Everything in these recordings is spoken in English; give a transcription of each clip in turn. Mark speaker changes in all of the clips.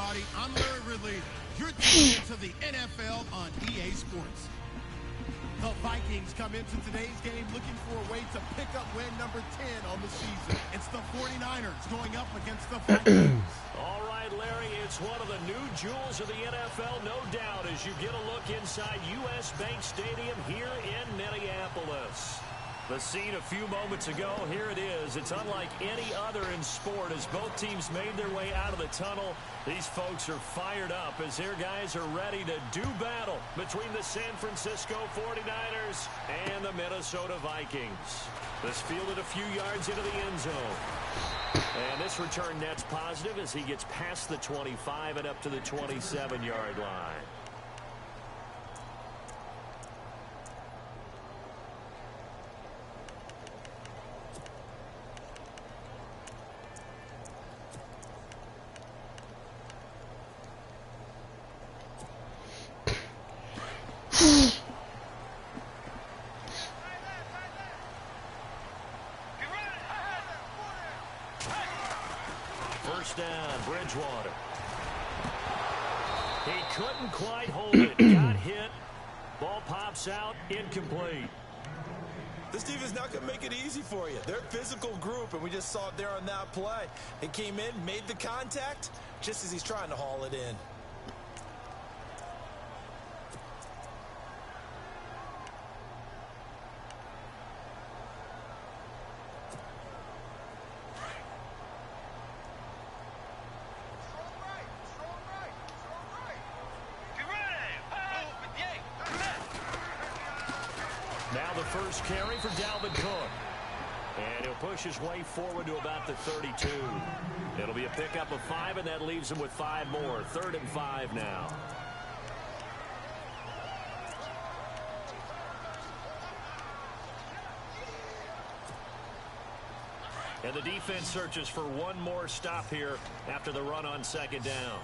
Speaker 1: everybody. I'm Larry Ridley. You're tuning into the NFL on EA Sports. The Vikings come into today's game looking for a way to pick up win number 10 on the season. It's the 49ers going up against the Vikings.
Speaker 2: All right, Larry, it's one of the new jewels of the NFL, no doubt, as you get a look inside U.S. Bank Stadium here in Minneapolis. The scene a few moments ago, here it is. It's unlike any other in sport as both teams made their way out of the tunnel. These folks are fired up as their guys are ready to do battle between the San Francisco 49ers and the Minnesota Vikings. This fielded a few yards into the end zone. And this return net's positive as he gets past the 25 and up to the 27-yard line. First down, Bridgewater. He couldn't quite hold it. Got hit. Ball pops out. Incomplete.
Speaker 3: This team is not going to make it easy for you. They're a physical group, and we just saw it there on that play. He came in, made the contact, just as he's trying to haul it in.
Speaker 2: Now the first carry for Dalvin Cook. And he'll push his way forward to about the 32. It'll be a pickup of 5, and that leaves him with 5 more. 3rd and 5 now. And the defense searches for one more stop here after the run on 2nd down.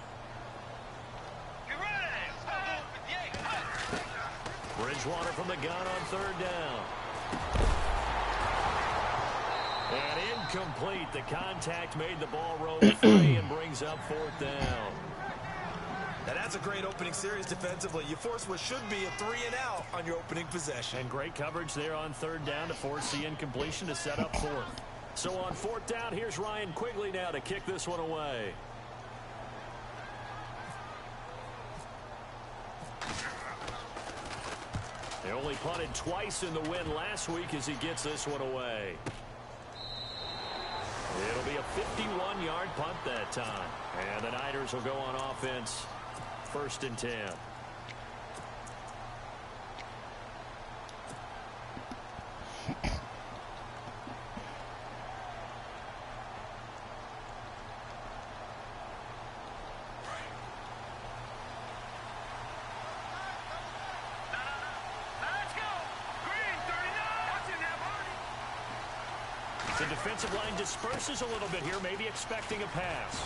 Speaker 2: Bridgewater from the gun on 3rd down. And incomplete. The contact made the ball roll free and brings up 4th down.
Speaker 3: Now that's a great opening series defensively. You force what should be a 3 and out on your opening possession.
Speaker 2: And great coverage there on 3rd down to force the incompletion to set up 4th. So on 4th down, here's Ryan Quigley now to kick this one away. They only punted twice in the win last week as he gets this one away. It'll be a 51-yard punt that time. And the Niners will go on offense. 1st and 10. The defensive line disperses a little bit here, maybe expecting a pass.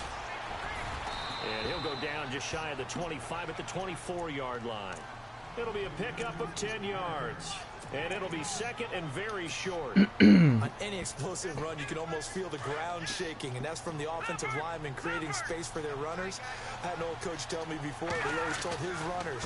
Speaker 2: And he'll go down just shy of the 25 at the 24-yard line. It'll be a pickup of 10 yards. And it'll be 2nd and very short.
Speaker 3: On any explosive run, you can almost feel the ground shaking, and that's from the offensive linemen creating space for their runners. I had an old coach tell me before, he always told his runners,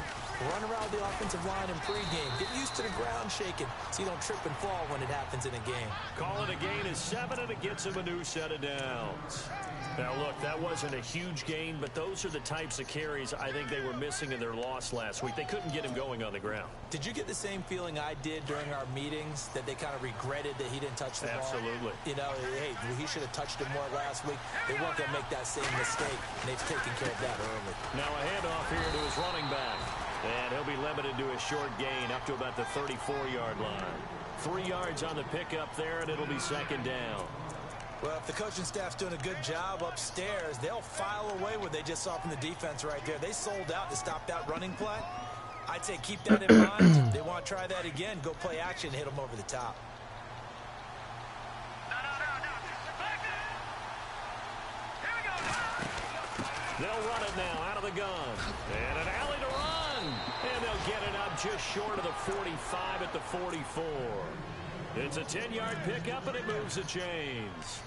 Speaker 3: run around the offensive line in pregame. Get used to the ground shaking so you don't trip and fall when it happens in a game.
Speaker 2: Calling a gain is 7, and it gets him a new set of downs. Now, look, that wasn't a huge gain, but those are the types of carries I think they were missing in their loss last week. They couldn't get him going on the ground.
Speaker 3: Did you get the same feeling I did during our meetings, that they kind of regretted that he didn't touch the ball?
Speaker 2: Absolutely.
Speaker 3: You know, hey, he should have touched it more last week. They weren't going to make that same mistake, and they've taken care of that early.
Speaker 2: Now a handoff here to his running back. And he'll be limited to a short gain up to about the 34-yard line. 3 yards on the pickup there, and it'll be 2nd down.
Speaker 3: Well, if the coaching staff's doing a good job upstairs, they'll file away what they just saw from the defense right there. They sold out to stop that running play. I'd say keep that in mind. They want to try that again. Go play action, hit them over the top.
Speaker 2: They'll run it now out of the gun. And an alley to run. And they'll get it up just short of the 45 at the 44. It's a 10-yard pickup, and it moves the chains.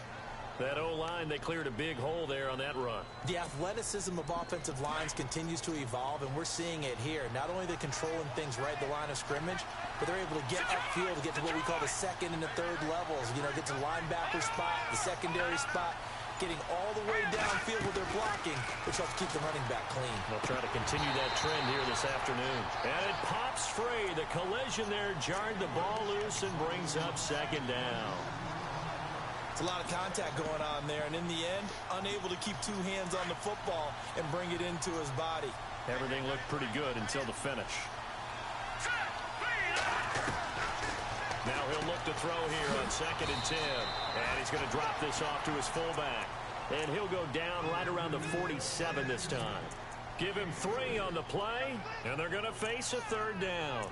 Speaker 2: That O-line, they cleared a big hole there on that run.
Speaker 3: The athleticism of offensive lines continues to evolve, and we're seeing it here. Not only are they controlling things right at the line of scrimmage, but they're able to get upfield to get to what we call the second and the third levels. You know, get to the linebacker spot, the secondary spot, getting all the way downfield with their blocking, which helps keep the running back clean.
Speaker 2: They'll try to continue that trend here this afternoon. And it pops free. The collision there jarred the ball loose and brings up second down.
Speaker 3: It's a lot of contact going on there, and in the end, unable to keep two hands on the football and bring it into his body.
Speaker 2: Everything looked pretty good until the finish. Now he'll look to throw here on 2nd and 10. And he's going to drop this off to his fullback. And he'll go down right around the 47 this time. Give him 3 on the play, and they're going to face a 3rd down.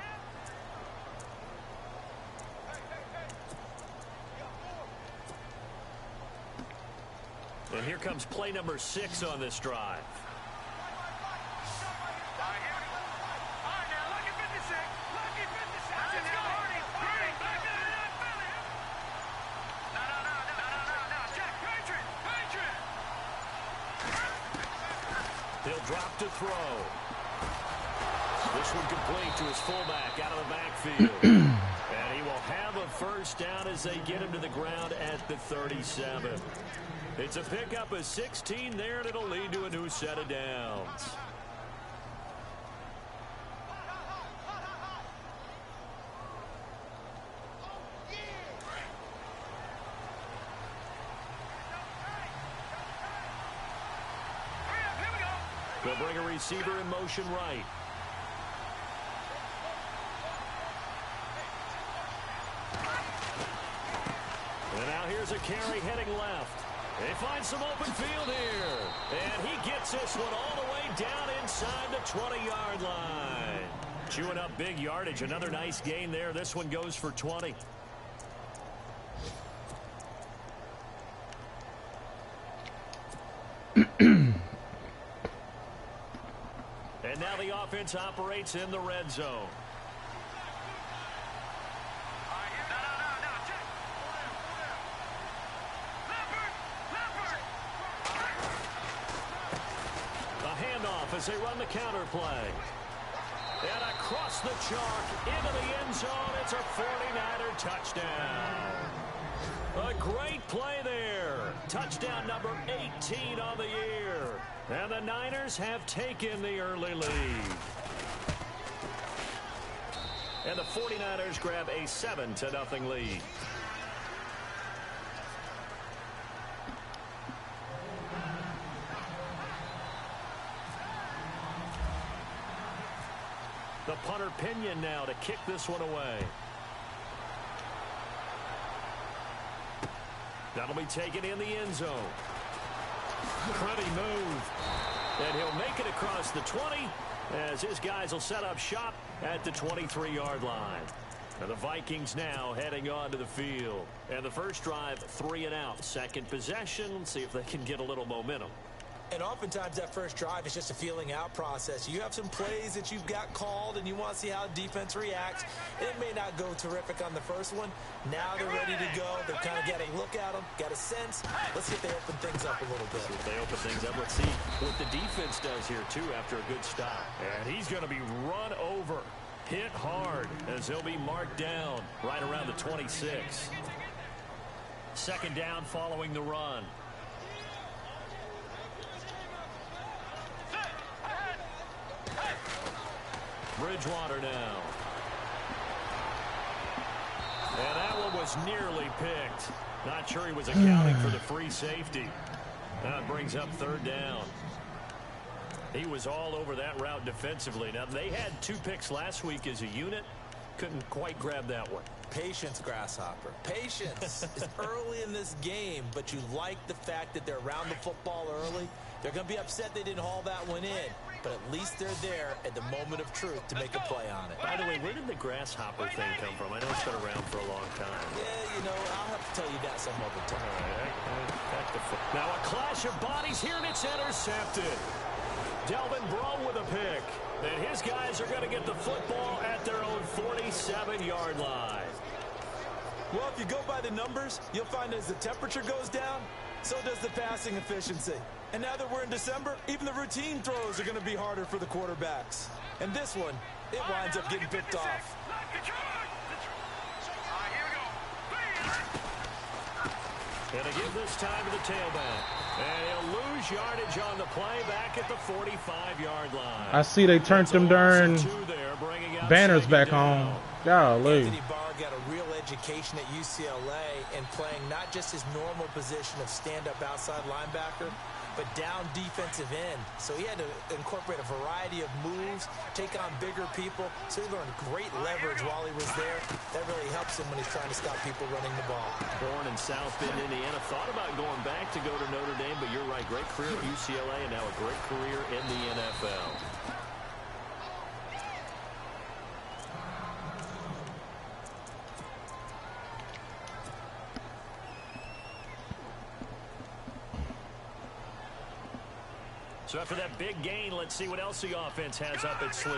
Speaker 2: And here comes play number 6 on this drive. He'll drop to throw. This one complete to his fullback out of the backfield. And he will have a first down as they get him to the ground at the 37. It's a pickup of 16 there, and it'll lead to a new set of downs. They'll bring a receiver in motion right. And now here's a carry heading left. They find some open field here. And he gets this one all the way down inside the 20-yard line. Chewing up big yardage. Another nice gain there. This one goes for 20. And now the offense operates in the red zone. As they run the counter play. And across the chalk into the end zone. It's a 49er touchdown. A great play there. Touchdown number 18 on the year. And the Niners have taken the early lead. And the 49ers grab a 7-0 lead. The punter Pinion now to kick this one away. That'll be taken in the end zone. Pretty move. And he'll make it across the 20 as his guys will set up shop at the 23-yard line. And the Vikings now heading on to the field. And the first drive, 3 and out. Second possession. Let's see if they can get a little momentum.
Speaker 3: And oftentimes that first drive is just a feeling out process. You have some plays that you've got called and you want to see how defense reacts. It may not go terrific on the first one. Now they're ready to go. They've kind of got a look at them, got a sense. Let's see if they open things up a little bit.
Speaker 2: See if they open things up. Let's see what the defense does here, too, after a good stop. And he's going to be run over, hit hard, as he'll be marked down right around the 26. Second down following the run. Bridgewater now. And that one was nearly picked. Not sure he was accounting for the free safety. That brings up 3rd down. He was all over that route defensively. Now, they had 2 picks last week as a unit. Couldn't quite grab that one.
Speaker 3: Patience, Grasshopper. Patience. It's early in this game, but you like the fact that they're around the football early. They're going to be upset they didn't haul that one in, but at least they're there at the moment of truth to make a play on it.
Speaker 2: By the way, where did the grasshopper thing come from? I know it's been around for a long time.
Speaker 3: Yeah, you know, I'll have to tell you that some other time.
Speaker 2: Now a clash of bodies here, and it's intercepted. Delvin Breaux with a pick. And his guys are going to get the football at their own 47-yard line.
Speaker 3: Well, if you go by the numbers, you'll find as the temperature goes down, so does the passing efficiency. And now that we're in December, even the routine throws are going to be harder for the quarterbacks. And this one, it winds up getting picked off.
Speaker 2: Gonna give this time to the tailback. And he'll lose yardage on the play back at the 45-yard line.
Speaker 4: I see they turned them darn banners back on. Golly.
Speaker 3: Anthony Barr got a real education at UCLA and playing not just his normal position of stand-up outside linebacker, but down defensive end. So he had to incorporate a variety of moves, take on bigger people. So he learned great leverage while he was there. That really helps him when he's trying to stop people running the ball.
Speaker 2: Born in South Bend, Indiana. Thought about going back to go to Notre Dame, but you're right. Great career at UCLA and now a great career in the NFL. So after that big gain, let's see what else the offense has up its sleeve.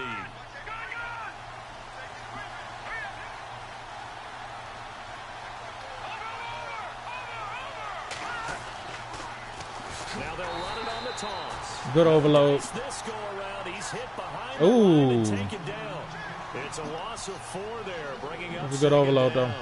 Speaker 2: Now they'll run it on the toss.
Speaker 4: Good overload.
Speaker 2: This go around, he's hit behind the line and taken down. It's a loss of 4 there, bringing up.
Speaker 4: That's a good overload, though.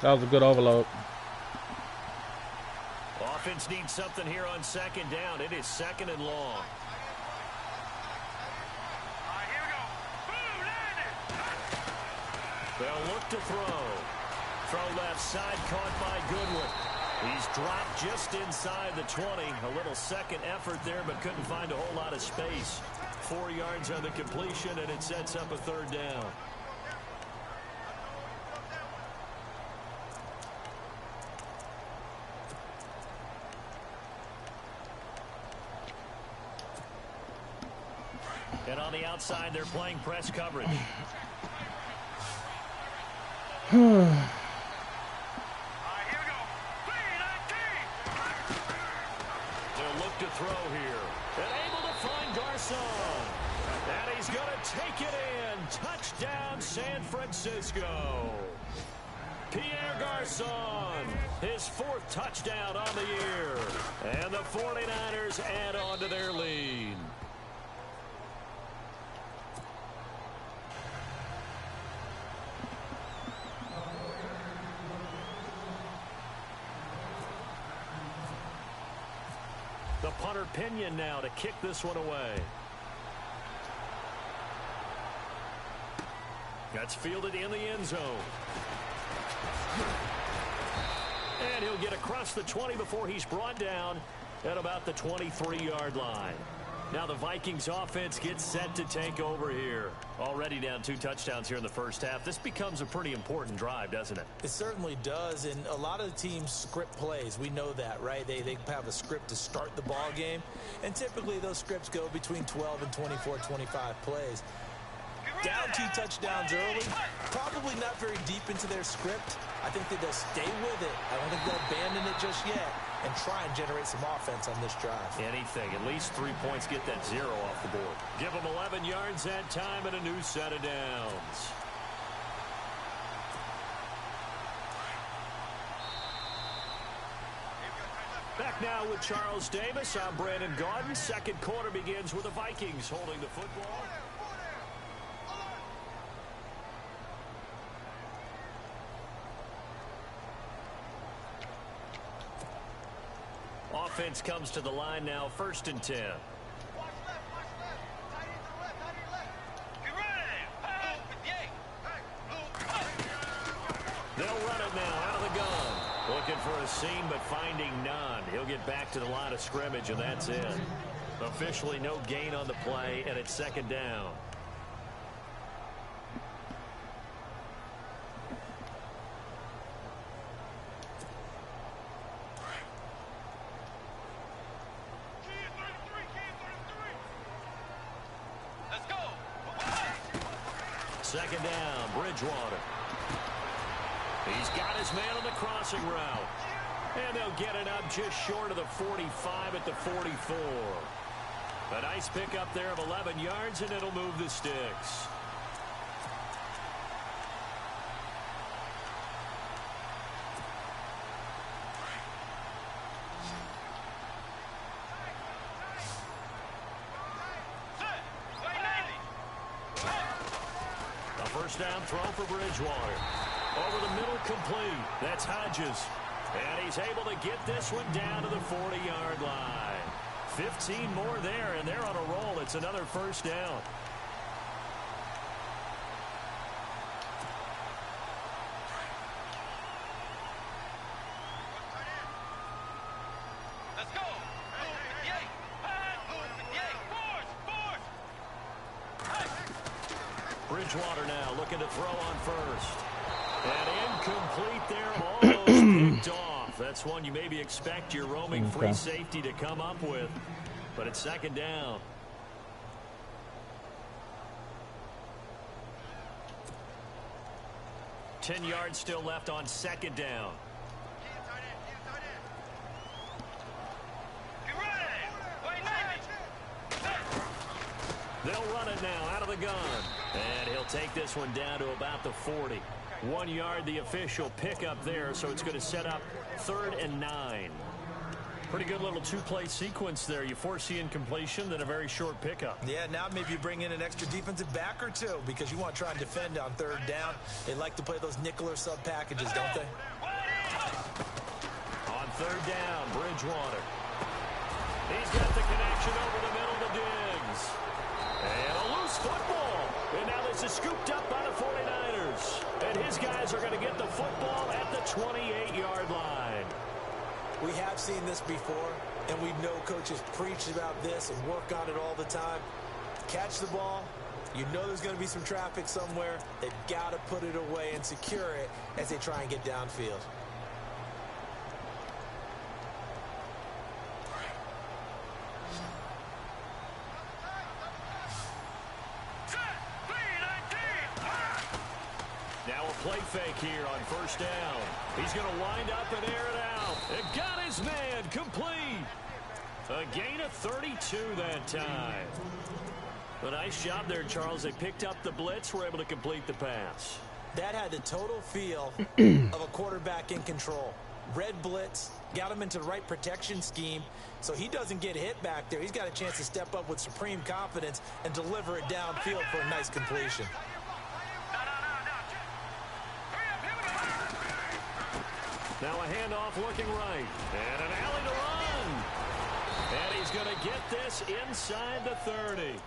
Speaker 4: That was a good overload.
Speaker 2: Offense needs something here on second down. It is second and long. They'll look to throw. Throw left side, caught by Goodwin. He's dropped just inside the 20. A little second effort there, but couldn't find a whole lot of space. 4 yards on the completion, and it sets up a third down. And on the outside, they're playing press coverage.
Speaker 4: Hmm.
Speaker 2: They'll look to throw here. And able to find Garcon. And he's going to take it in. Touchdown, San Francisco. Pierre Garcon, his 4th touchdown on the year. And the 49ers add on to their lead. The punter Pinion now to kick this one away. That's fielded in the end zone. And he'll get across the 20 before he's brought down at about the 23-yard line. Now the Vikings offense gets set to take over here. Already down 2 touchdowns here in the first half. This becomes a pretty important drive, doesn't it?
Speaker 3: It certainly does, and a lot of the teams script plays. We know that, right? They have a script to start the ball game, and typically those scripts go between 12 and 24, 25 plays. Down 2 touchdowns early, probably not very deep into their script. I think that they'll stay with it. I don't think they'll abandon it just yet and try and generate some offense on this drive.
Speaker 2: Anything. At least 3 points, get that 0 off the board. Give them 11 yards that time and a new set of downs. Back now with Charles Davis. I'm Brandon Gaudin. Second quarter begins with the Vikings holding the football. Offense comes to the line now, 1st and 10. They'll run it now out of the gun. Looking for a seam, but finding none. He'll get back to the line of scrimmage, and that's it. Officially no gain on the play, and it's 2nd down. Second down, Bridgewater. He's got his man on the crossing route. And they'll get it up just short of the 45 at the 44. A nice pickup there of 11 yards, and it'll move the sticks. A first down throw for Bridgewater. Over the middle, complete. That's Hodges. And he's able to get this one down to the 40-yard line. 15 more there, and they're on a roll. It's another first down.
Speaker 5: Let's go.
Speaker 2: Bridgewater now looking to throw on first. And incomplete there, almost picked off. That's one you maybe expect your roaming free safety to come up with. But it's second down. Ten yards still left on second down. They'll run it now out of the gun. And he'll take this one down to about the 40. 1 yard, the official pickup there, so it's going to set up 3rd and 9. Pretty good little two-play sequence there. You foresee incompletion, then a very short pickup.
Speaker 3: Yeah, now maybe you bring in an extra defensive back or two because you want to try and defend on 3rd down. They like to play those nickel or sub packages, don't they?
Speaker 2: On 3rd down, Bridgewater. He's got the connection over the middle to Diggs. And a loose football. And now this is scooped up by the 49ers. And his guys are going to get the football at the 28-yard line.
Speaker 3: We have seen this before, and we know coaches preach about this and work on it all the time. Catch the ball. You know there's going to be some traffic somewhere. They've got to put it away and secure it as they try and get downfield.
Speaker 2: Now a play fake here on first down. He's going to wind up and air it out. It got his man complete. A gain of 32 that time. A nice job there, Charles. They picked up the blitz, were able to complete the pass.
Speaker 3: That had the total feel of a quarterback in control. Red blitz, got him into the right protection scheme, so he doesn't get hit back there. He's got a chance to step up with supreme confidence and deliver it downfield for a nice completion.
Speaker 2: Now a handoff looking right. And an alley to run. And he's going to get this inside the 30.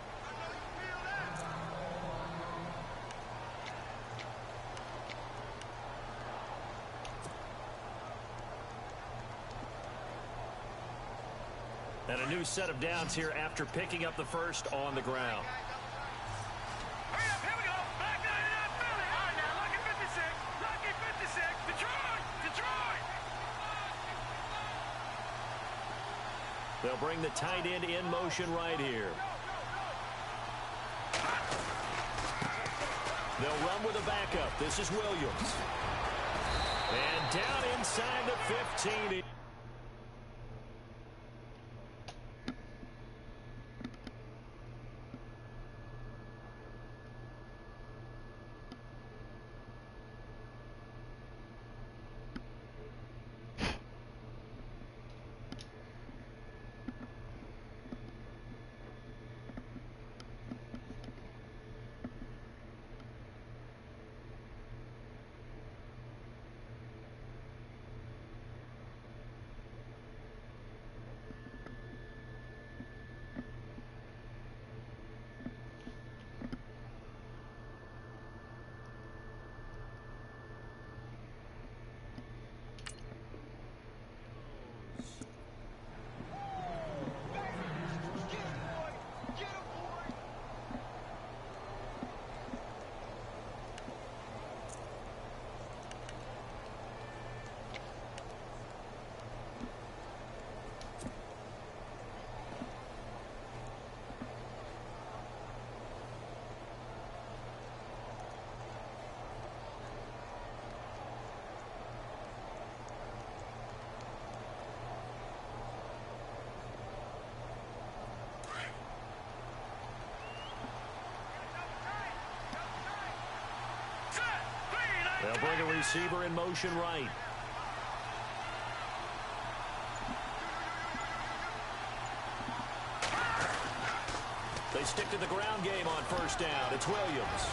Speaker 2: And a new set of downs here after picking up the first on the ground. They'll bring the tight end in motion right here. They'll run with a backup. This is Williams. And down inside the 15. They'll bring a receiver in motion right. They stick to the ground game on first down. It's Williams.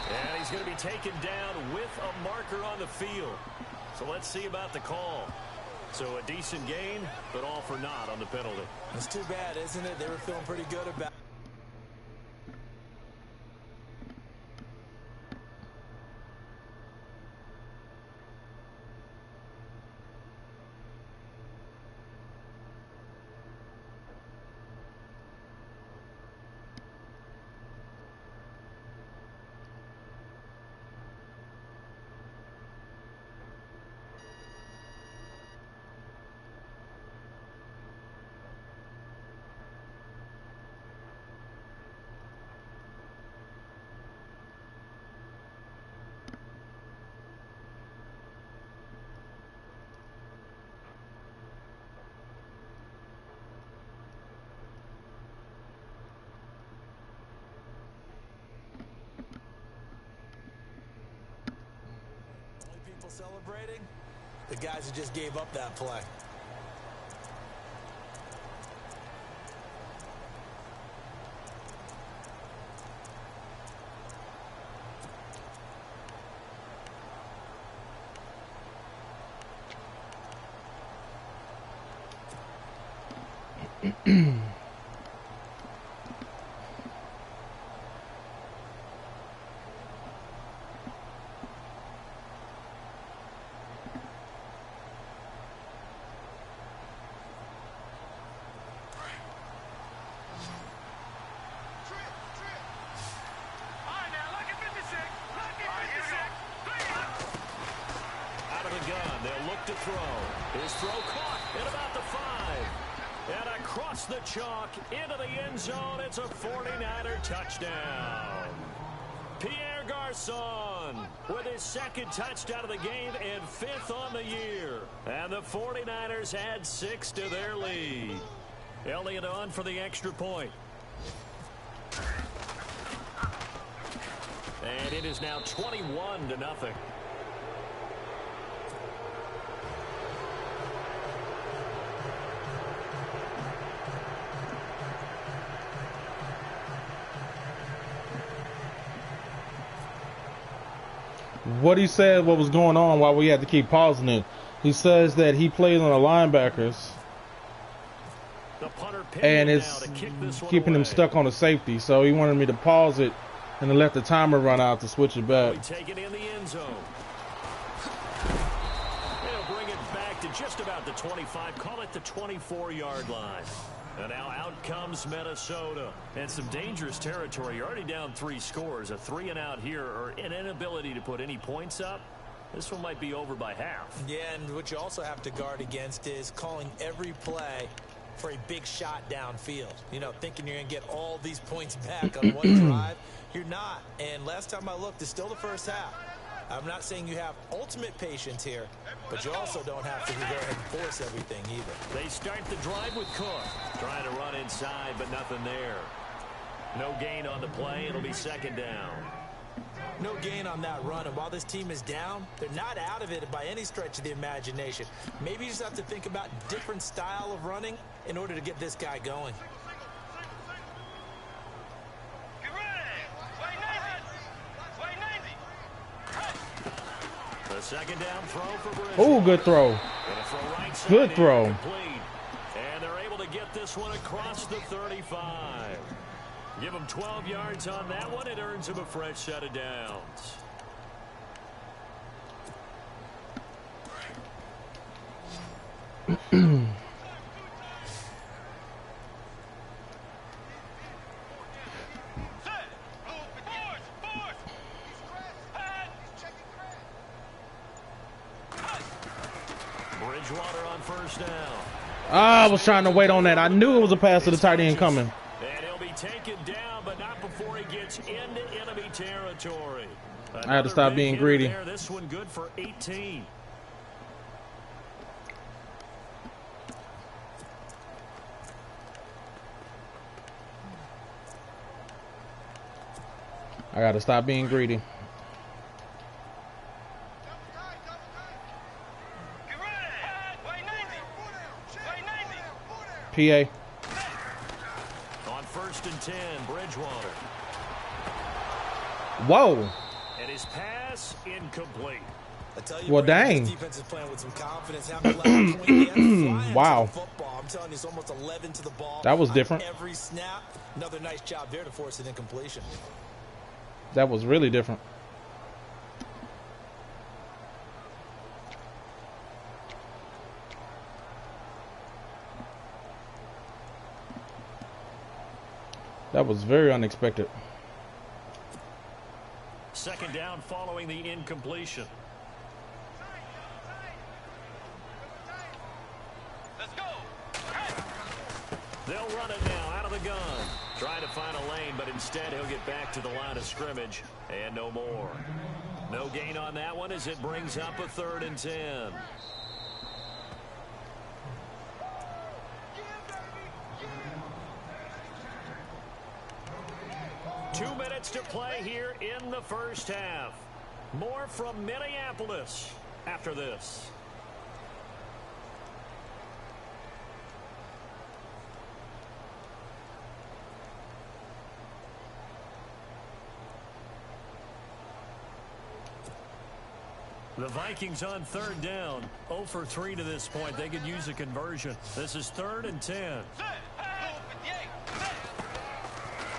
Speaker 2: And he's going to be taken down with a marker on the field. So let's see about the call. So a decent gain, but all for naught on the penalty.
Speaker 3: It's too bad, isn't it? They were feeling pretty good about it. Celebrating the guys who just gave up that play.
Speaker 2: To throw. His throw caught at about the 5. And across the chalk into the end zone. It's a 49er touchdown. Pierre Garçon with his second touchdown of the game and 5th on the year. And the 49ers add 6 to their lead. Elliott on for the extra point. And it is now 21-0.
Speaker 4: What he said, what was going on, while we had to keep pausing it. He says that he plays on the linebackers, and it's keeping him stuck on the safety. So he wanted me to pause it and to let the timer run out to switch it back.
Speaker 2: Take it in the end zone. They'll bring it back to just about the 25. Call it the 24-yard line. And now out comes Minnesota. And some dangerous territory. You're already down 3 scores. A 3-and-out here, or an inability to put any points up. This one might be over by half.
Speaker 3: Yeah, and what you also have to guard against is calling every play for a big shot downfield. You know, thinking you're going to get all these points back on one drive. You're not. And last time I looked, it's still the first half. I'm not saying you have ultimate patience here, but you also don't have to go ahead and force everything either.
Speaker 2: They start the drive with Cook. Trying to run inside, but nothing there. No gain on the play. It'll be second down.
Speaker 3: No gain on that run, and while this team is down, they're not out of it by any stretch of the imagination. Maybe you just have to think about different style of running in order to get this guy going.
Speaker 2: The second down throw for Bridge.
Speaker 4: Oh, good throw. Good throw.
Speaker 2: And they're able to get this one across the 35. Give them 12 yards on that one. It earns them a fresh set of downs. Bridgewater on first down.
Speaker 4: I was trying to wait on that. I knew it was a pass to the tight end coming.
Speaker 2: And he'll be taken down, but not before he gets into enemy territory.
Speaker 4: I had to stop being greedy.
Speaker 2: This one good for 18.
Speaker 4: I got to stop being greedy. PA.
Speaker 2: On 1st and 10, Bridgewater.
Speaker 4: Whoa.
Speaker 2: And his pass incomplete.
Speaker 3: I tell you,
Speaker 4: Well,
Speaker 3: Brandon,
Speaker 4: dang.
Speaker 3: this defense is playing with some confidence. Wow.
Speaker 4: Wow.
Speaker 3: To the football. I'm telling you, it's almost 11 to the ball.
Speaker 4: That was different.
Speaker 3: Every snap. Another nice job there to force an incompletion.
Speaker 4: That was really different. That was very unexpected.
Speaker 2: 2nd down following the incompletion.
Speaker 5: Let's go.
Speaker 2: They'll run it now out of the gun. Trying to find a lane, but instead he'll get back to the line of scrimmage. And no more. No gain on that one as it brings up a 3rd and 10. Two minutes to play here in the first half. More from Minneapolis after this. The Vikings on 3rd down. 0 for 3 to this point. They could use a conversion. This is 3rd and 10.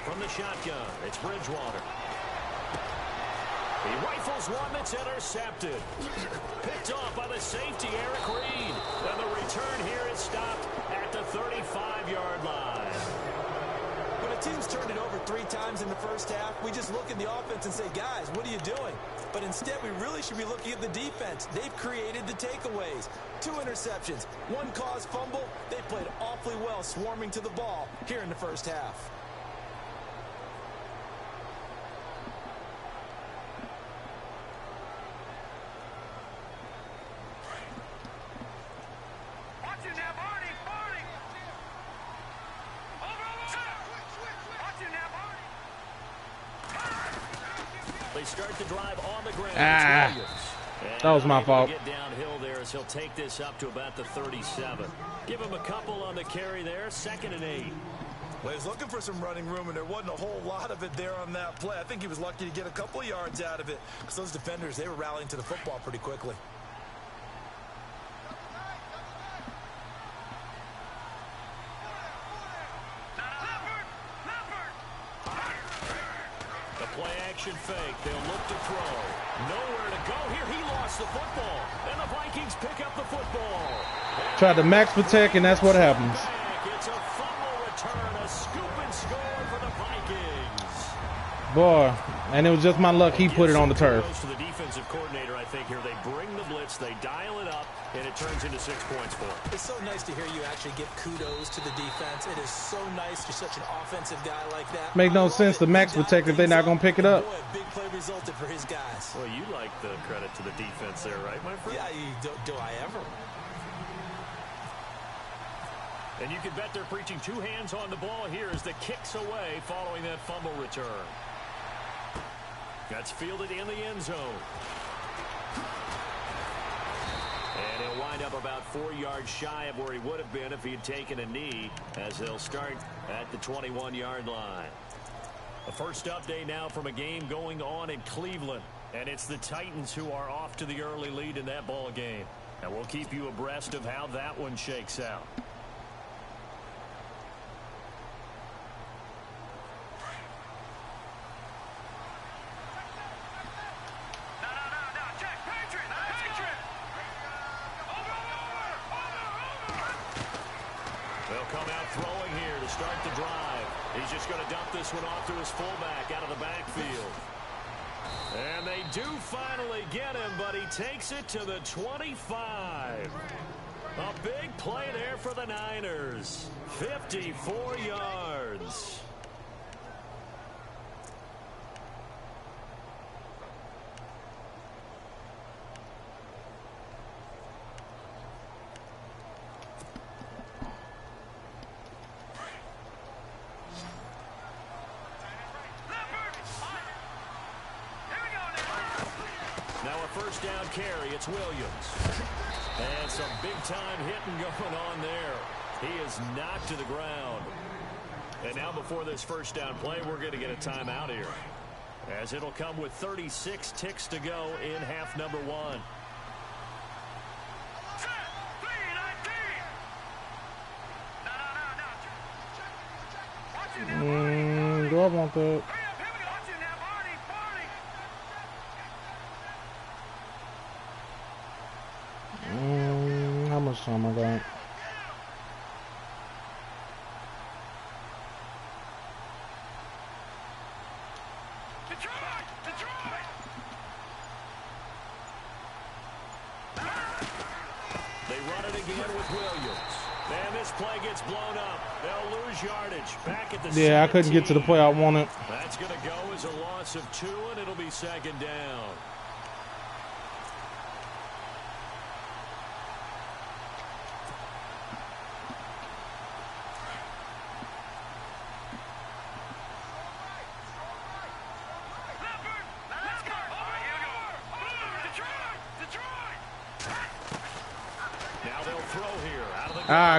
Speaker 2: From the shotgun, it's Bridgewater. He rifles one that's intercepted. Picked off by the safety, Eric Reed. And the return here is stopped at the 35-yard line.
Speaker 3: When a team's turned it over 3 times in the first half, we just look at the offense and say, guys, what are you doing? But instead, we really should be looking at the defense. They've created the takeaways. 2 interceptions, 1 caused fumble. They played awfully well swarming to the ball here in the first half.
Speaker 2: They start the drive on the ground.
Speaker 4: That was my fault.
Speaker 2: Get downhill there as he'll take this up to about the 37. Give him a couple on the carry there. 2nd and 8.
Speaker 3: Well, he was looking for some running room, and there wasn't a whole lot of it there on that play. I think he was lucky to get a couple of yards out of it because those defenders, they were rallying to the football pretty quickly.
Speaker 2: Play-action fake. They'll look to throw. Nowhere to go here. He lost the football. And the Vikings pick up the football.
Speaker 4: Tried to max protect, and that's what happens.
Speaker 2: It's a fumble return. A scoop and score for the Vikings.
Speaker 4: Boy, and it was just my luck he put it on the turf.
Speaker 2: To the defensive coordinator, I think, here. They bring the blitz. They dial it up, and it turns into 6 points for them.
Speaker 3: It's so nice to hear you actually give kudos to the defense. It is so nice you're such an offensive guy like that.
Speaker 4: Make no sense to max protect if they're not going to pick it up.
Speaker 3: Boy, a big play resulted for his guys.
Speaker 2: Well, you like the credit to the defense there, right, my friend?
Speaker 3: Yeah, do I ever?
Speaker 2: And you can bet they're preaching 2 hands on the ball here as the kicks away following that fumble return. That's fielded in the end zone. And he'll wind up about 4 yards shy of where he would have been if he had taken a knee, as they'll start at the 21-yard line. A first update now from a game going on in Cleveland. And it's the Titans who are off to the early lead in that ball game. And we'll keep you abreast of how that one shakes out. Start the drive. He's just going to dump this one off to his fullback out of the backfield. And they do finally get him, but he takes it to the 25. A big play there for the Niners. 54 yards. First down carry, it's Williams. And some big-time hitting going on there. He is knocked to the ground. And now before this first down play, we're going to get a timeout here, as it'll come with 36 ticks to go in half number 1.
Speaker 4: Do I want that? How much time I got?
Speaker 2: They run it again with Williams. And this play gets blown up. They'll lose yardage. Back at the 17.
Speaker 4: I couldn't get to the play I wanted.
Speaker 2: That's going to go as a loss of 2, and it'll be second down.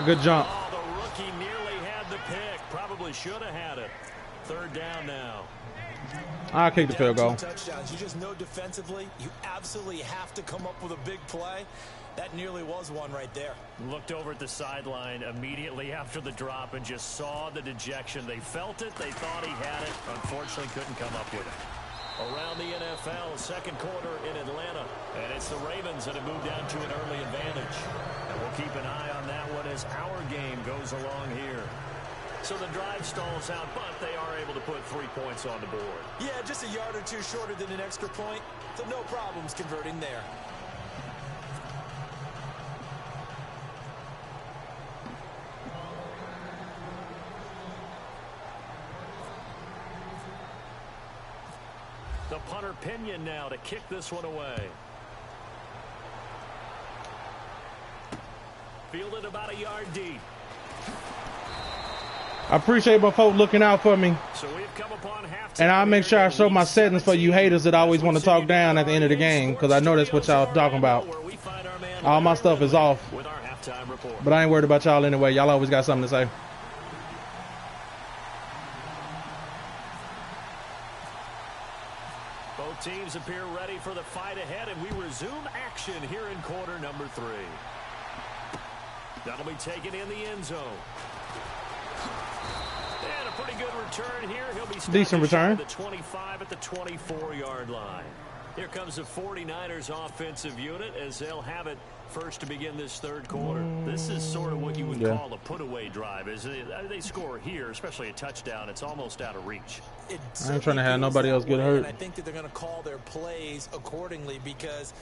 Speaker 4: Good jump.
Speaker 2: Oh, the rookie nearly had the pick. Probably should have had it. Third down now.
Speaker 4: I'll kick the field goal.
Speaker 3: Touchdowns. You just know defensively, you absolutely have to come up with a big play. That nearly was one right there.
Speaker 2: Looked over at the sideline immediately after the drop and just saw the dejection. They felt it. They thought he had it. Unfortunately, couldn't come up with it. Around the NFL, second quarter in Atlanta. And it's the Ravens that have moved down to an early advantage. And we'll keep an eye on that one as our game goes along here. So the drive stalls out, but they are able to put 3 points on the board.
Speaker 3: Yeah, just a yard or two shorter than an extra point. So no problems converting there.
Speaker 2: The punter Pinion now to kick this one away. Fielded about a yard deep.
Speaker 4: I appreciate my folks looking out for me.
Speaker 2: So we've come upon halftime,
Speaker 4: and I'll make sure I show my settings for you haters that always want to talk down at the end of the game, because I know that's what y'all talking about. All my stuff is off. But I ain't worried about y'all anyway. Y'all always got something to say.
Speaker 2: Both teams appear ready for the fight ahead, and we resume action here in quarter number 3. That'll be taken in the end zone. And a pretty good return here. He'll be
Speaker 4: decent return.
Speaker 2: At the 25 at the 24-yard line. Here comes the 49ers offensive unit as they'll have it first to begin this third quarter. This is sort of what you would call a put-away drive. Is they score here, especially a touchdown, it's almost out of reach.
Speaker 4: I ain't trying to have nobody else get hurt.
Speaker 3: And I think that they're going to call their plays accordingly, because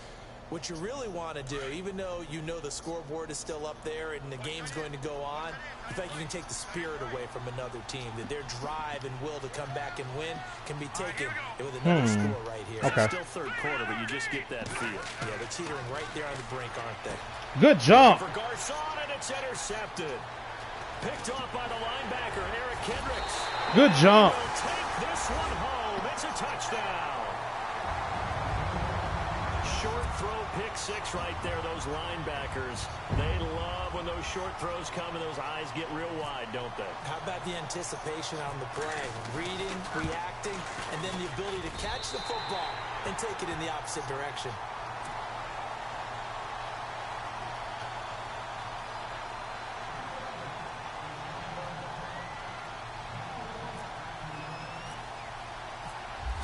Speaker 3: what you really want to do, even though you know the scoreboard is still up there and the game's going to go on, in fact, you can take the spirit away from another team, that their drive and will to come back and win can be taken with another score right here.
Speaker 4: Okay.
Speaker 2: It's still third quarter, but you just get that feel.
Speaker 3: Yeah, they're teetering right there on the brink, aren't they?
Speaker 4: Good jump.
Speaker 2: For Garcon, and it's intercepted. Picked off by the linebacker, Eric Kendricks.
Speaker 4: Good jump.
Speaker 2: He'll take this one home. It's a touchdown. Short throw, pick 6 right there. Those linebackers, they love when those short throws come and those eyes get real wide, don't they?
Speaker 3: How about the anticipation on the play? Reading, reacting, and then the ability to catch the football and take it in the opposite direction.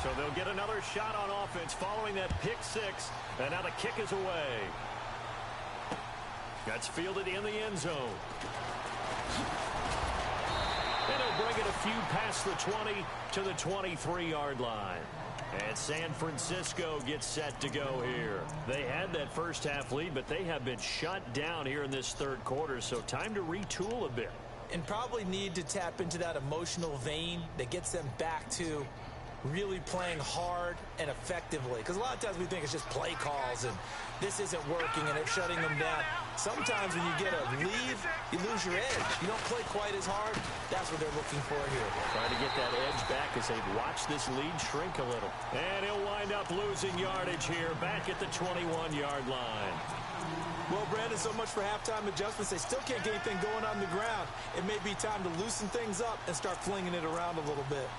Speaker 2: So they'll get another shot on offense following that pick 6. And now the kick is away. That's fielded in the end zone. And he'll bring it a few past the 20 to the 23-yard line. And San Francisco gets set to go here. They had that first half lead, but they have been shut down here in this third quarter, so time to retool a bit.
Speaker 3: And probably need to tap into that emotional vein that gets them back to really playing hard and effectively. Because a lot of times we think it's just play calls and this isn't working and it's shutting them down. Sometimes when you get a lead, you lose your edge. You don't play quite as hard. That's what they're looking for here.
Speaker 2: Trying to get that edge back as they've watched this lead shrink a little. And he'll wind up losing yardage here back at the 21-yard line.
Speaker 3: Well, Brandon, so much for halftime adjustments. They still can't get anything going on the ground. It may be time to loosen things up and start flinging it around a little bit.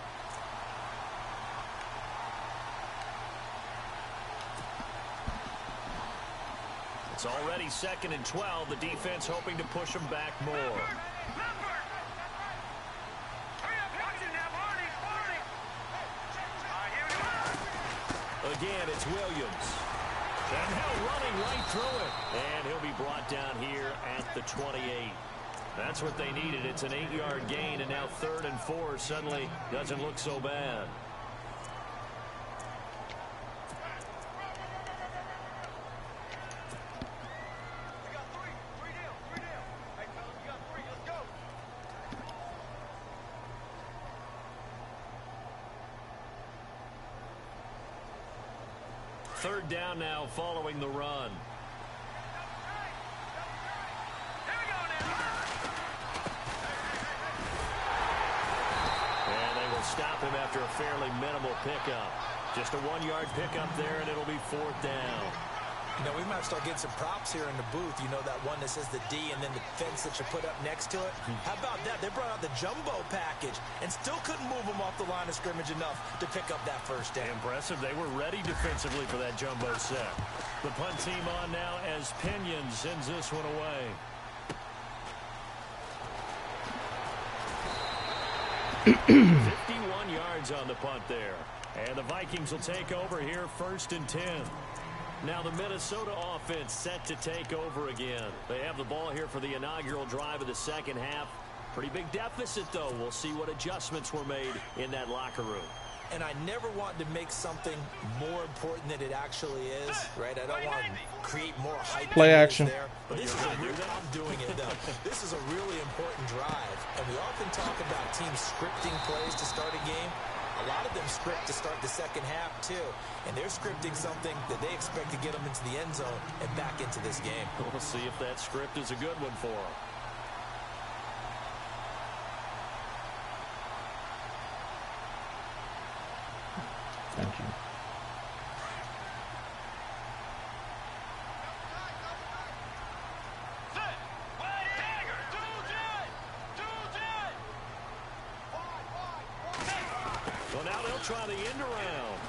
Speaker 2: It's already 2nd and 12. The defense hoping to push them back more. Again, it's Williams. And now running right through it. And he'll be brought down here at the 28. That's what they needed. It's an 8-yard gain, and now 3rd and 4 suddenly doesn't look so bad. Third down now following the run. And they will stop him after a fairly minimal pickup. Just a 1-yard pickup there, and it'll be 4th down.
Speaker 3: You know, we might start getting some props here in the booth. You know, that one that says the D and then the fence that you put up next to it. How about that? They brought out the jumbo package and still couldn't move them off the line of scrimmage enough to pick up that first down.
Speaker 2: Impressive. They were ready defensively for that jumbo set. The punt team on now as Pinion sends this one away. $51 yards on the punt there. And the Vikings will take over here 1st and 10. Now the Minnesota offense set to take over again. They have the ball here for the inaugural drive of the second half. Pretty big deficit, though. We'll see what adjustments were made in that locker room.
Speaker 3: And I never want to make something more important than it actually is, right? I don't want to create more hype.
Speaker 4: Play action.
Speaker 3: There. But this is I'm doing it, though. This is a really important drive. And we often talk about teams scripting plays to start a game. A lot of them script to start the second half, too. And they're scripting something that they expect to get them into the end zone and back into this game.
Speaker 2: We'll see if that script is a good one for them.
Speaker 4: Thank you.
Speaker 2: Well, now they'll try the end around.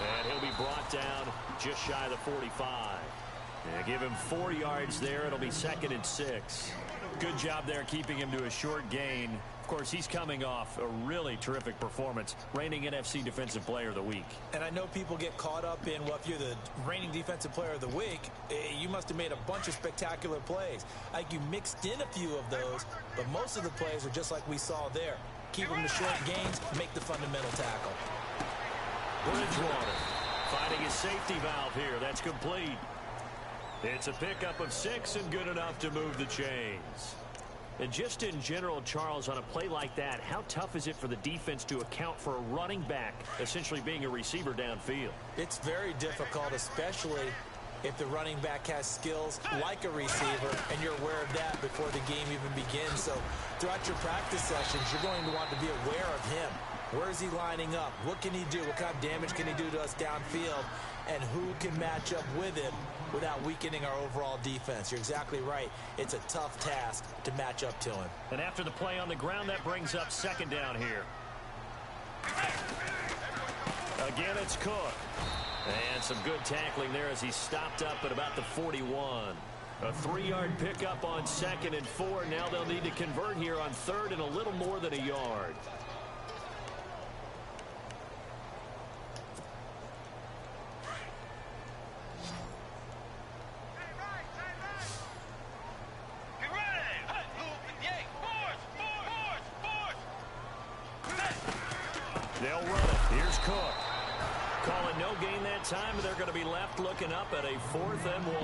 Speaker 2: And he'll be brought down just shy of the 45. Yeah, give him 4 yards there. It'll be 2nd and 6. Good job there keeping him to a short gain. Of course, he's coming off a really terrific performance, reigning NFC Defensive Player of the Week.
Speaker 3: And I know people get caught up in, well, if you're the reigning Defensive Player of the Week, you must have made a bunch of spectacular plays. Like, you mixed in a few of those, but most of the plays are just like we saw there. Keep them to short gains, make the fundamental tackle.
Speaker 2: Bridgewater finding his safety valve here. That's complete. It's a pickup of 6 and good enough to move the chains. And just in general, Charles, on a play like that, how tough is it for the defense to account for a running back essentially being a receiver downfield?
Speaker 3: It's very difficult, especially if the running back has skills like a receiver and you're aware of that before the game even begins. So throughout your practice sessions, you're going to want to be aware of him. Where is he lining up? What can he do? What kind of damage can he do to us downfield? And who can match up with him without weakening our overall defense? You're exactly right. It's a tough task to match up to him.
Speaker 2: And after the play on the ground, that brings up 2nd down here. Again, it's Cook. And some good tackling there as he stopped up at about the 41. A 3-yard pickup on 2nd and 4. Now they'll need to convert here on 3rd and a little more than a yard. They'll run it. Here's Cook. Calling no gain that time, and they're going to be left looking up at a 4th and 1.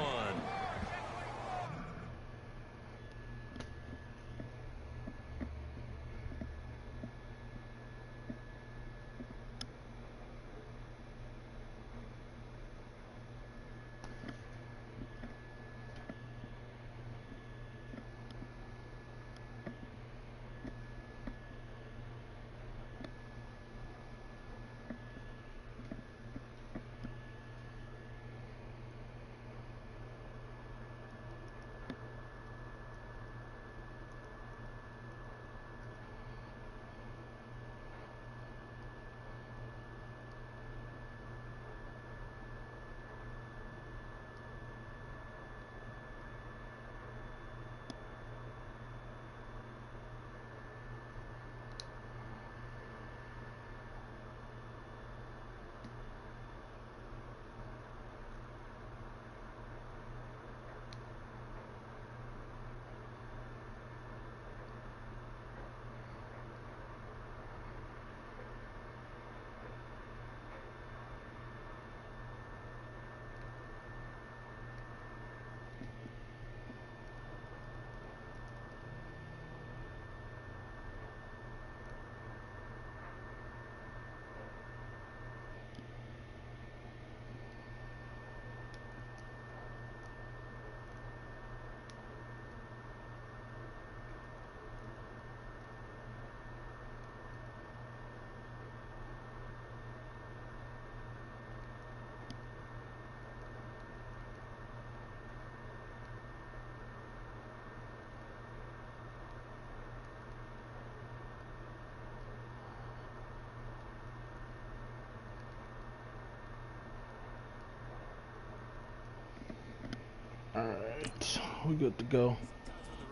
Speaker 4: Alright, we good to go.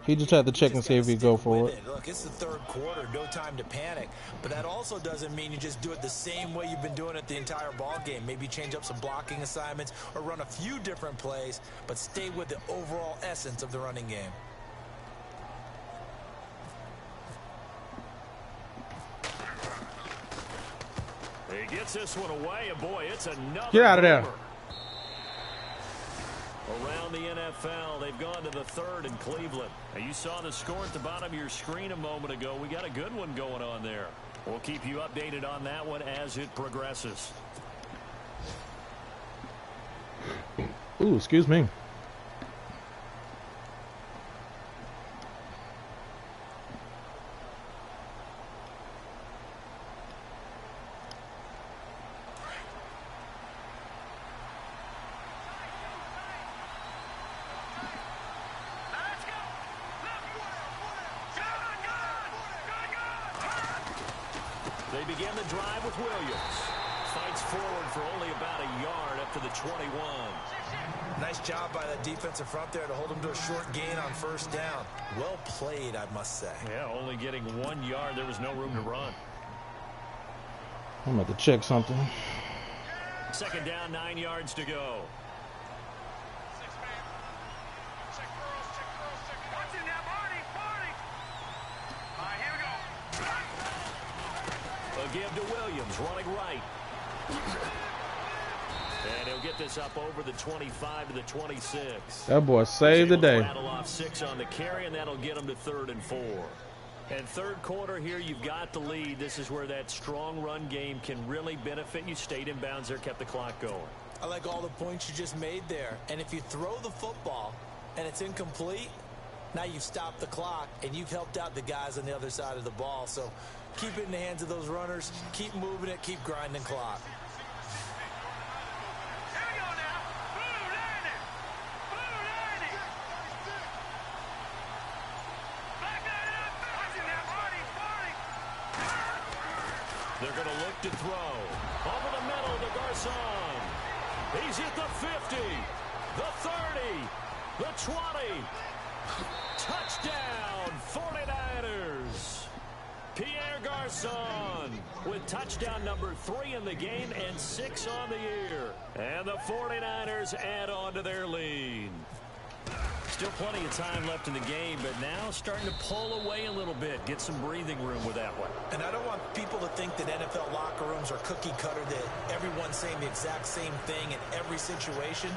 Speaker 4: He just had to check and see if he'd go for it.
Speaker 3: Look, it's the third quarter, no time to panic. But that also doesn't mean you just do it the same way you've been doing it the entire ball game. Maybe change up some blocking assignments or run a few different plays, but stay with the overall essence of the running game.
Speaker 2: He gets this one away, and boy, it's another.
Speaker 4: Get out of there.
Speaker 2: Around the NFL, they've gone to the third in Cleveland. Now, you saw the score at the bottom of your screen a moment ago. We got a good one going on there. We'll keep you updated on that one as it progresses.
Speaker 4: Ooh, excuse me.
Speaker 2: They begin the drive with Williams. Fights forward for only about a yard up to the 21.
Speaker 3: Nice job by the defensive front there to hold him to a short gain on first down. Well played, I must say.
Speaker 2: Yeah, only getting 1 yard. There was no room to run.
Speaker 4: I'm about to check something.
Speaker 2: Second down, 9 yards to go. A give to Williams, running right. And he'll get this up over the 25 to the 26.
Speaker 4: That boy saved the day.
Speaker 2: Rattle off 6 on the carry, and that'll get him to 3rd and 4. And third quarter here, you've got the lead. This is where that strong run game can really benefit you. Stayed in bounds there, kept the clock going.
Speaker 3: I like all the points you just made there. And if you throw the football and it's incomplete, now you've stopped the clock and you've helped out the guys on the other side of the ball. So keep it in the hands of those runners. Keep moving it. Keep grinding clock.
Speaker 2: They're going to look to throw. Over the middle to Garcon. He's at the 50, the 30, the 20. Touchdown, 49ers. Pierre Garcon with touchdown number 3 in the game and 6 on the year. And the 49ers add on to their lead. Still plenty of time left in the game, but now starting to pull away a little bit. Get some breathing room with that one.
Speaker 3: And I don't want people to think that NFL locker rooms are cookie cutter, that everyone's saying the exact same thing in every situation.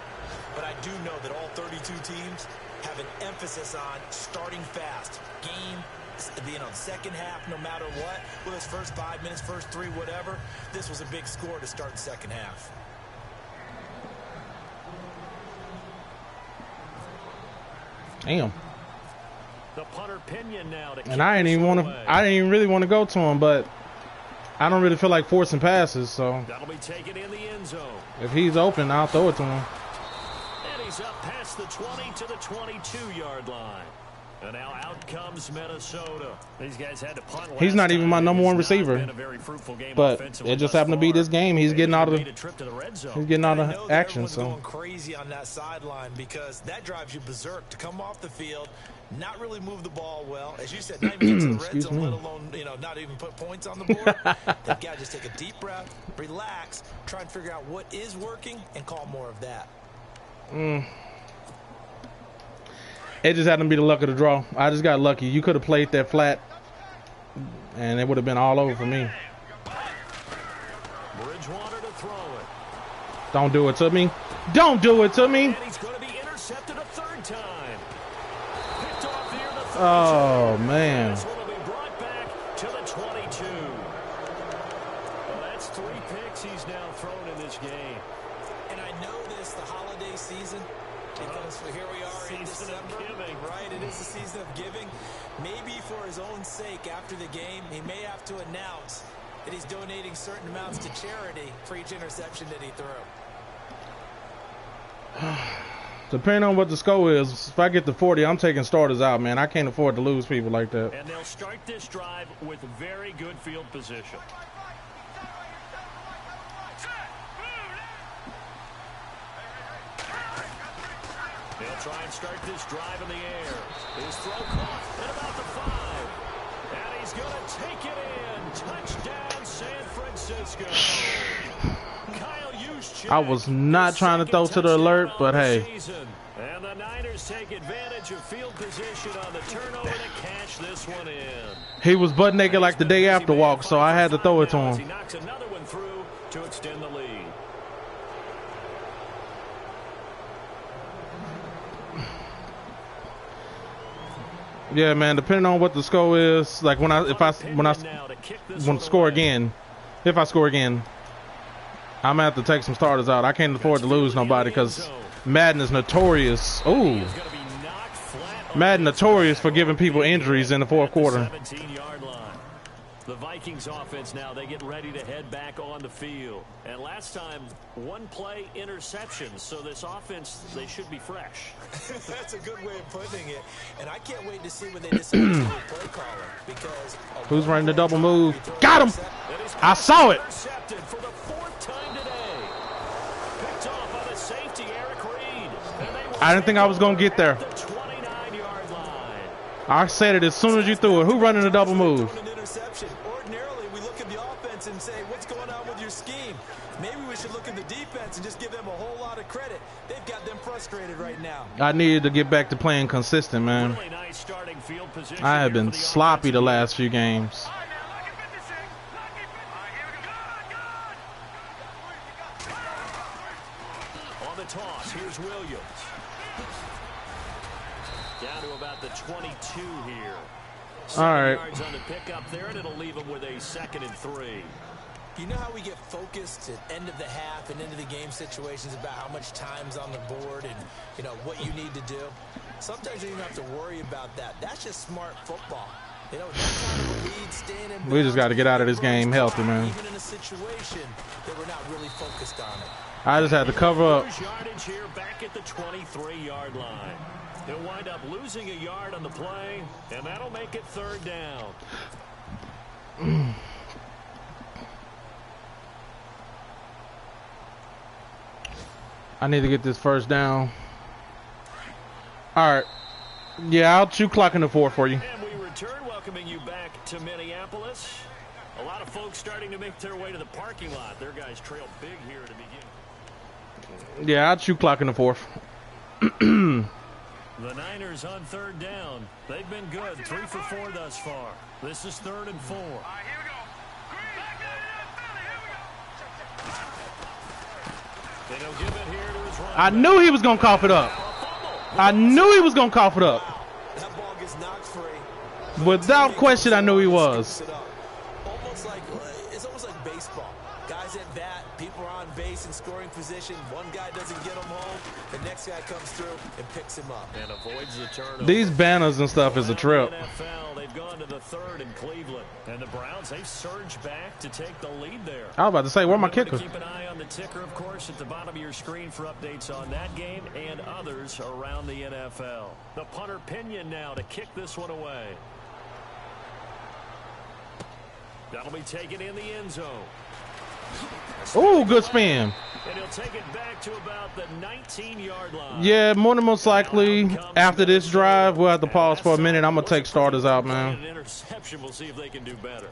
Speaker 3: But I do know that all 32 teams have an emphasis on starting fast. Game being on second half no matter what. Whether it's first 5 minutes, first 3, whatever. This was a big score to start the second half.
Speaker 4: Damn.
Speaker 2: The punter Pinion now to
Speaker 4: and I didn't even really want to go to him, but I don't really feel like forcing passes, so
Speaker 2: that'll be taken in the end zone.
Speaker 4: If he's open, I'll throw it to him.
Speaker 2: And he's up past the 20 to the 22-yard line. And now out comes Minnesota. These guys had to punt.
Speaker 4: He's not even my number 1 receiver. But it just happened to be this game. He's getting out of action. So
Speaker 3: going crazy on that sideline because that drives you berserk to come off the field, not really move the ball well. As you said, not even get to the red zone, let alone, not even put points on the board. They've got to just take a deep breath, relax, try and figure out what is working and call more of that.
Speaker 4: It just happened to be the luck of the draw. I just got lucky. You could have played that flat, and it would have been all over for me.
Speaker 2: Bridgewater to throw it.
Speaker 4: Don't do it to me. Don't do it to me.
Speaker 2: And he's going to be intercepted a 3rd time. Picked off here the 3rd
Speaker 4: Oh,
Speaker 2: time.
Speaker 4: man.
Speaker 2: This one will be brought back to the 22. Well, that's 3 picks he's now thrown in this game.
Speaker 3: And I know this, the holiday season, because here we are in December, right? It is the season of giving. Maybe for his own sake after the game, he may have to announce that he's donating certain amounts to charity for each interception that he threw.
Speaker 4: Depending on what the score is, if I get to 40, I'm taking starters out, man. I can't afford to lose people like that.
Speaker 2: And they'll start this drive with very good field position. They'll try and start this drive in the air. His throw caught at about the 5. And he's going to take it in. Touchdown, San Francisco. Kyle Juszczyk.
Speaker 4: I was not trying to throw to the alert, but hey.
Speaker 2: And the Niners take advantage of field position on the turnover to cash this one in.
Speaker 4: He was butt naked like the day after walk, so I had to throw it to him.
Speaker 2: He knocks another one through to extend the lead.
Speaker 4: Yeah, man. Depending on what the score is, like when I score again, if I score again, I'm gonna have to take some starters out. I can't afford to lose nobody because Madden is notorious. Ooh, Madden notorious for giving people injuries in the fourth quarter.
Speaker 2: The Vikings offense now, they get ready to head back on the field. And last time, one play interception. So this offense, they should be fresh.
Speaker 3: That's a good way of putting it. And I can't wait to see when they decide to play caller. Because
Speaker 4: who's running the double move? Got him! I saw it!
Speaker 2: For the 4th time today. Picked off by the safety, Eric Reed.
Speaker 4: I didn't think I was going to get there.
Speaker 2: The 29-yard line.
Speaker 4: I said it as soon as you threw it. Who running the double move?
Speaker 3: Ordinarily, we look at the offense and say, what's going on with your scheme? Maybe we should look at the defense and just give them a whole lot of credit. They've got them frustrated right now.
Speaker 4: I needed to get back to playing consistent, man.
Speaker 2: Really nice starting field position.
Speaker 4: I have been sloppy the last few games.
Speaker 2: On the toss, here's Williams. Down to about the 22 here.
Speaker 4: All right.
Speaker 2: Yards on the pickup there, and it'll leave him with a 2nd and 3.
Speaker 3: You know how we get focused at end of the half and into the game situations about how much time's on the board and, you know, what you need to do? Sometimes you don't have to worry about that. That's just smart football. You know, that kind of a lead, staying in
Speaker 4: We just got to get out of this game healthy, man.
Speaker 3: Even in a situation that we're not really focused on it.
Speaker 4: I just had to cover up.
Speaker 2: Yardage here back at the 23-yard line. He'll wind up losing a yard on the play, and that'll make it 3rd down.
Speaker 4: I need to get this 1st down. All right. Yeah, I'll chew clock in the 4th for you.
Speaker 2: And we return, welcoming you back to Minneapolis. A lot of folks starting to make their way to the parking lot. Their guys trail big here to begin.
Speaker 4: Yeah, I'll chew clock in the 4th.
Speaker 2: The Niners on 3rd down. They've been good, 3 for 4 thus far. This is 3rd and 4.
Speaker 4: I knew he was going to cough it up. I knew he was going to cough it up.
Speaker 3: That ball gets knocked free.
Speaker 4: Without question, I knew he was.
Speaker 3: It's almost like baseball. Guys at bat, people are on base in scoring position. One guy doesn't get him home. The next guy comes through and picks him up.
Speaker 2: And avoids the turnover.
Speaker 4: These banners and stuff is a trip.
Speaker 2: NFL, they've gone to the 3rd in Cleveland. And the Browns, they've surged back to take the lead there.
Speaker 4: I was about to say, where my kicker?
Speaker 2: Keep an eye on the ticker, of course, at the bottom of your screen for updates on that game and others around the NFL. The punter Pinion now to kick this one away. That'll be taken in the end zone.
Speaker 4: Ooh, good spin.
Speaker 2: And he'll take it back to about the 19-yard line.
Speaker 4: Yeah, more than most likely, after this drive, we'll have to pause for a minute. I'm going to take starters out, man.
Speaker 2: An interception, we'll see if they can do better.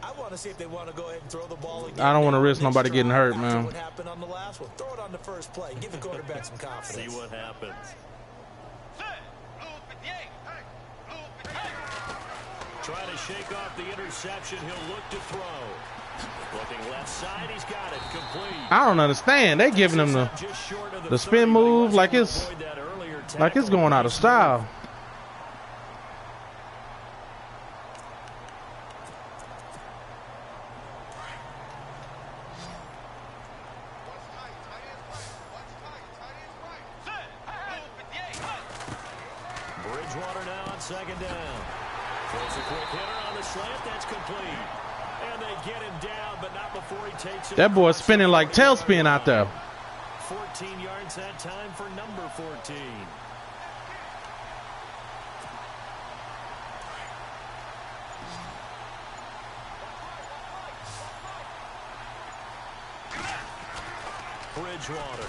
Speaker 3: I want to see if they want to go ahead and throw the ball again.
Speaker 4: I don't want to risk nobody getting hurt, man.
Speaker 3: What happened on the last one? Throw it on the first play. Give the quarterback some confidence.
Speaker 2: See what happens. Try to shake off the interception. He'll look to throw. Looking left side, he's got it complete.
Speaker 4: I don't understand. They giving him the spin move like it's going out of style.
Speaker 2: Bridgewater now on 2nd down. Throws a quick hitter on the slant. That's complete. And they get him down, but not before he takes it.
Speaker 4: That boy's spinning like tailspin out there.
Speaker 2: 14 yards that time for number 14. Bridgewater.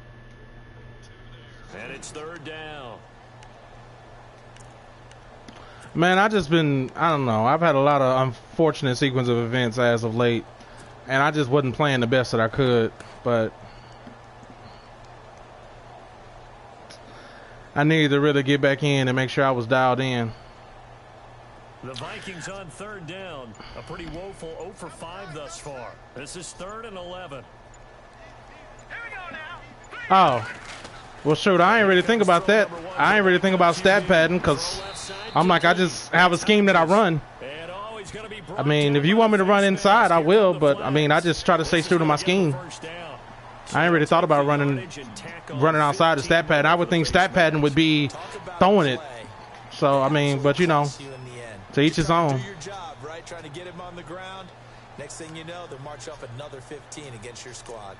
Speaker 2: And it's third down.
Speaker 4: Man, I don't know. I've had a lot of unfortunate sequence of events as of late. And I just wasn't playing the best that I could. But I needed to really get back in and make sure I was dialed in.
Speaker 2: The Vikings on third down. A pretty woeful 0 for 5 thus far. This is 3rd and 11.
Speaker 4: Oh. Well, shoot, I ain't really think about that. I ain't really think about stat padding because I'm like, I just have a scheme that I run. I mean, if you want me to run inside, I will, but I mean, I just try to stay true to my scheme. I ain't really thought about running outside the stat pad. I would think stat padding would be throwing it. So, I mean, but you know, to each his own.
Speaker 3: Do your job, right? Trying to get him on the ground. Next thing you know, they'll march off another 15 against your squad.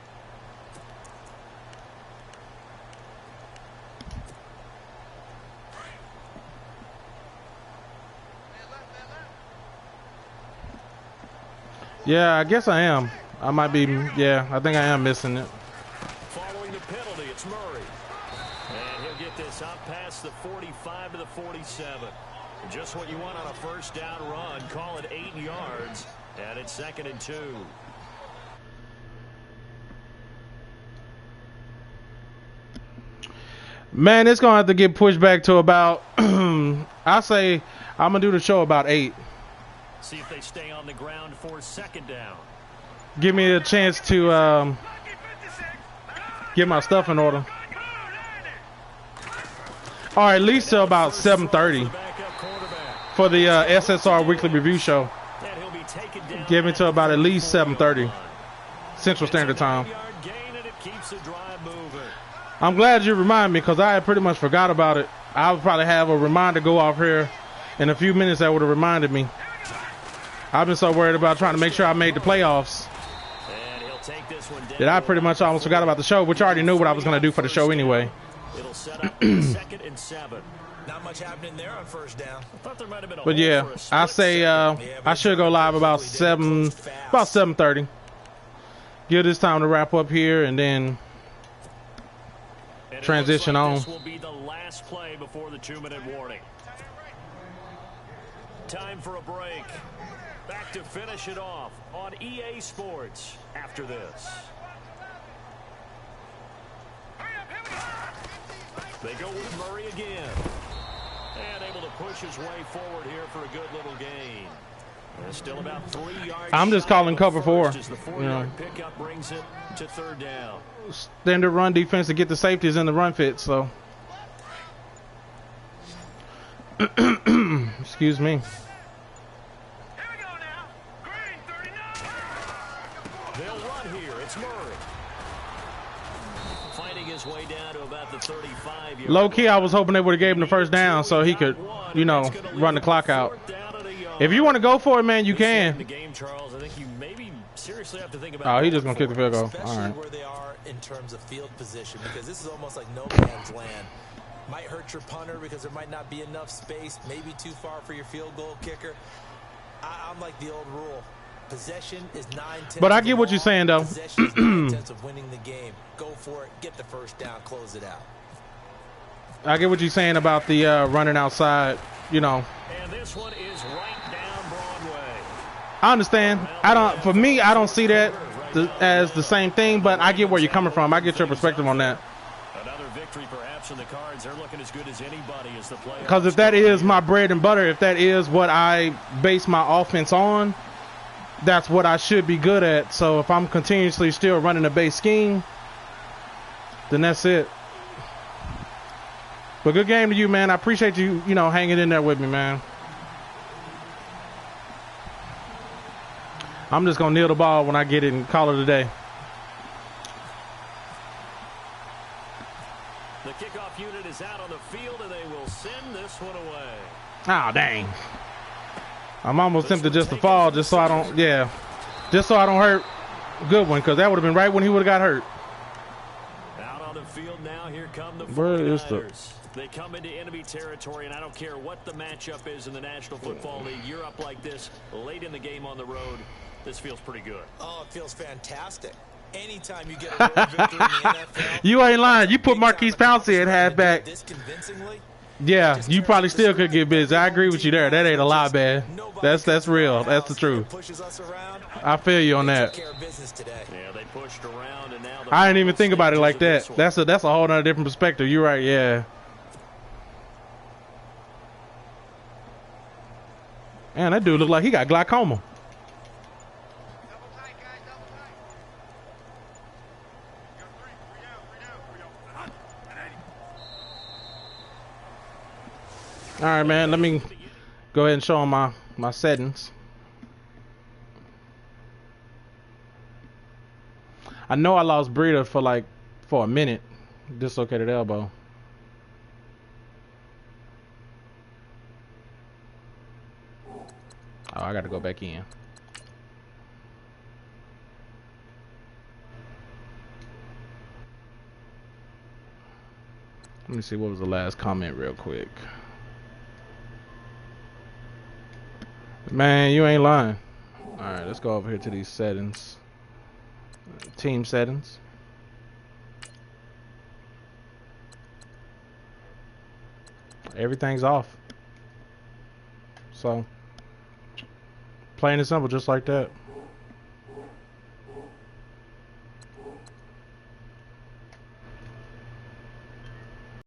Speaker 4: Yeah, I guess I am. I might be, yeah, I think I am missing it.
Speaker 2: Following the penalty, it's Murray. And he'll get this up past the 45 to the 47. Just what you want on a first down run. Call it 8 yards. And it's 2nd and 2.
Speaker 4: Man, it's going to have to get pushed back to about, I say, I'm going to do the show about 8.
Speaker 2: See if they stay on the ground for 2nd down.
Speaker 4: Give me a chance to get my stuff in order. All right, at least till about 7:30 for the SSR Weekly Review Show. Give me till about at least 7:30 Central Standard Time. I'm glad you reminded me because I had pretty much forgot about it. I would probably have a reminder go off here in a few minutes that would have reminded me. I've been so worried about trying to make sure I made the playoffs that I pretty much almost forgot about the show, which I already knew what I was going to do for the show anyway.
Speaker 2: It'll set up 2nd and 7.
Speaker 3: Not much happening there on first down.
Speaker 4: But yeah, I say I should go live about 7:30. Give this time to wrap up here and then transition on.
Speaker 2: This will be the last play before the 2-minute warning. Time for a break. Back to finish it off on EA Sports after this. They go with Murray again. And able to push his way forward here for a good little gain. And still about 3 yards.
Speaker 4: I'm just calling cover 4.
Speaker 2: As the 4-yard pickup brings it to 3rd down.
Speaker 4: Standard run defense to get the safeties in the run fit, so. Excuse me.
Speaker 2: They'll run here. It's Murray. Fighting his way down to about the 35.
Speaker 4: Low key, I was hoping they would have gave him the first down so he could, you know, run the clock out. If you want to go for it, man, you can.
Speaker 2: The game, Charles, I think you maybe seriously have to think about.
Speaker 4: Oh, he's just gonna kick the field goal.
Speaker 3: Especially
Speaker 4: All right.
Speaker 3: where they are in terms of field position, because this is almost like no man's land. Might hurt your punter because there might not be enough space, maybe too far for your field goal kicker. I'm like the old rule. Possession is 9/10.
Speaker 4: But I get what you're saying, though.
Speaker 3: Possession is 9/10 of winning the game. Go for it, get the first down, close it out.
Speaker 4: I get what you're saying about the running outside, you know.
Speaker 2: And this one is right down Broadway.
Speaker 4: I understand. For me, I don't see that as the same thing, but I get where you're coming from. I get your perspective on that.
Speaker 2: Another victory perhaps in the cards. They're looking as good as anybody as the playoffs.
Speaker 4: Because if that is my bread and butter, if that is what I base my offense on, that's what I should be good at. So if I'm continuously still running a base scheme, then that's it. But good game to you, man. I appreciate you, you know, hanging in there with me, man. I'm just going to kneel the ball when I get it and call it a day.
Speaker 2: The kickoff unit is out on the field, and they will send this one away.
Speaker 4: Oh, dang. I'm almost tempted just to fall just so I don't, just so I don't hurt Goodwin, because that would have been right when he would have got hurt.
Speaker 2: Out on the field now, here come the
Speaker 4: Where is
Speaker 2: 49ers. They come into enemy territory, and I don't care what the matchup is in the National Football League. You're up like this late in the game on the road. This feels pretty good.
Speaker 3: Oh, it feels fantastic. Anytime you get a road victory in the NFL,
Speaker 4: You ain't lying. You put Marquise Pouncey at halfback.
Speaker 3: this convincingly.
Speaker 4: Yeah, you probably still could get busy. I agree with you there. That ain't a lie, man. That's real. That's the truth. I feel you on that.
Speaker 2: Yeah, they pushed around and now
Speaker 4: I didn't even think about it like that. That's a whole nother different perspective. You're right. Yeah. Man, that dude look like he got glaucoma. All right, man. Let me go ahead and show them my settings. I know I lost Breeder for a minute. Dislocated elbow. Oh, I got to go back in. Let me see what was the last comment real quick. Man, you ain't lying. Alright, let's go over here to these settings. Team settings. Everything's off. So, plain and simple, just like that.